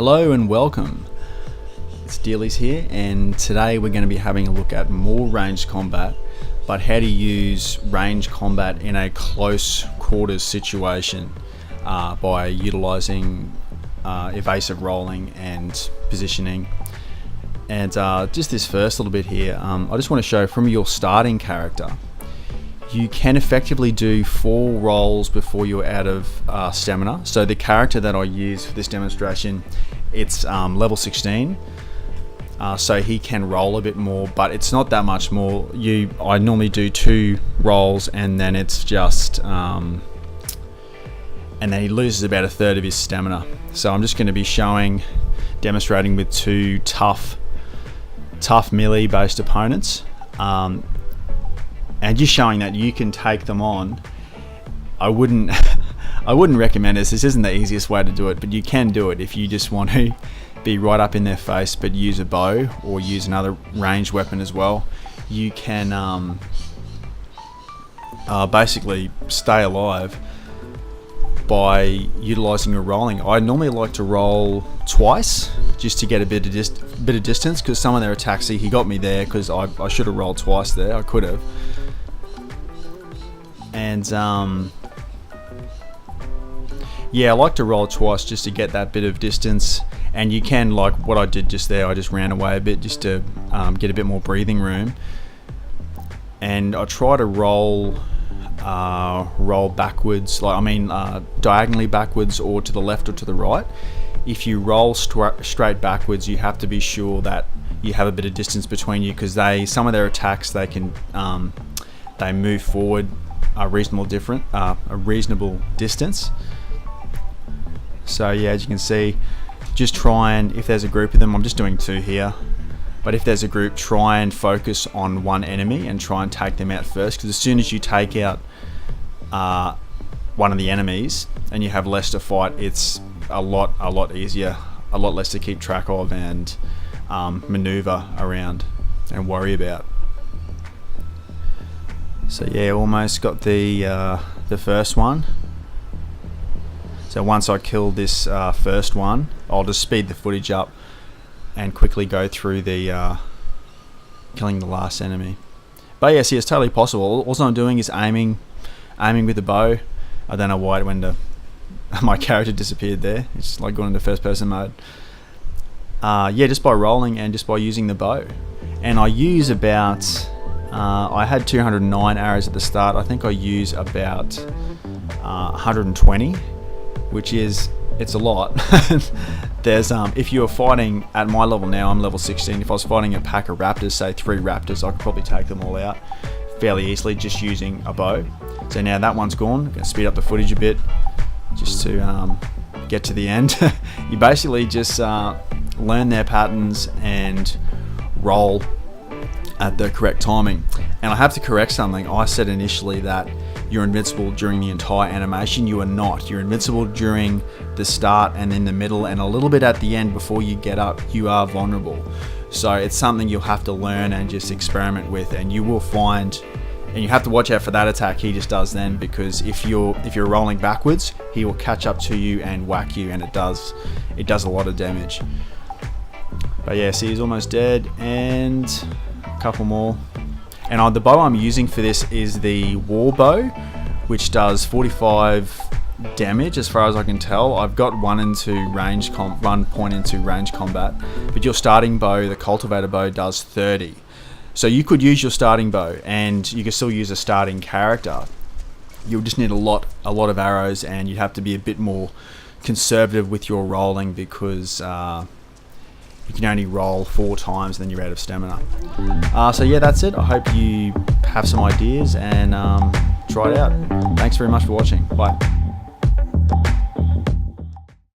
Hello and welcome. It's Dealies here, and today we're going to be having a look at more ranged combat, but how to use ranged combat in a close quarters situation by utilizing evasive rolling and positioning. And just this first little bit here, I just want to show from your starting character, you can effectively do 4 rolls before you're out of stamina. So the character that I use for this demonstration, it's level 16, so he can roll a bit more, but it's not that much more. I normally do 2 rolls, and then it's just and then he loses about a third of his stamina. So I'm just going to be demonstrating with 2 tough melee based opponents, and just showing that you can take them on. I wouldn't recommend this. This isn't the easiest way to do it, but you can do it if you just want to be right up in their face, but use a bow or use another ranged weapon as well. You can basically stay alive by utilizing your rolling. I normally like to roll twice just to get a bit of distance, because some of their attacks, he got me there because I should have rolled twice there. I could have. And yeah, I like to roll twice just to get that bit of distance. And you can, like what I did just there, I just ran away a bit just to get a bit more breathing room. And I try to roll backwards, diagonally backwards, or to the left or to the right. If you roll straight backwards, you have to be sure that you have a bit of distance between you, because some of their attacks, they can they move forward a reasonable distance. So yeah, as you can see, just try and, if there's a group of them, I'm just doing 2 here, but if there's a group, try and focus on one enemy and try and take them out first, because as soon as you take out one of the enemies and you have less to fight, it's a lot easier, a lot less to keep track of and maneuver around and worry about. So yeah, almost got the first one. So once I kill this first one, I'll just speed the footage up and quickly go through the killing the last enemy. But yeah, see, it's totally possible. All I'm doing is aiming with the bow. I don't know why it went to my character disappeared there. It's like going into first person mode. Yeah, just by rolling and just by using the bow. And I use about I had 209 arrows at the start. I think I use about 120, which is, it's a lot. There's if you're fighting at my level now, I'm level 16. If I was fighting a pack of raptors, say 3 raptors, I could probably take them all out fairly easily just using a bow. So now that one's gone. I'm going to speed up the footage a bit just to get to the end. You basically just learn their patterns and roll at the correct timing. And I have to correct something. I said initially that you're invincible during the entire animation. You are not. You're invincible during the start and in the middle and a little bit at the end before you get up. You are vulnerable. So it's something you'll have to learn and just experiment with, and you will find, and you have to watch out for that attack he just does then, because if you're rolling backwards, he will catch up to you and whack you, and it does a lot of damage. But yeah, see, he's almost dead, and a couple more. And the bow I'm using for this is the war bow, which does 45 damage as far as I can tell. I've got one point into range combat, but your starting bow, the Cultivator Bow, does 30. So you could use your starting bow, and you can still use a starting character. You'll just need a lot of arrows, and you have to be a bit more conservative with your rolling, because you can only roll 4 times, then you're out of stamina. So yeah, that's it. I hope you have some ideas and try it out. Thanks very much for watching. Bye.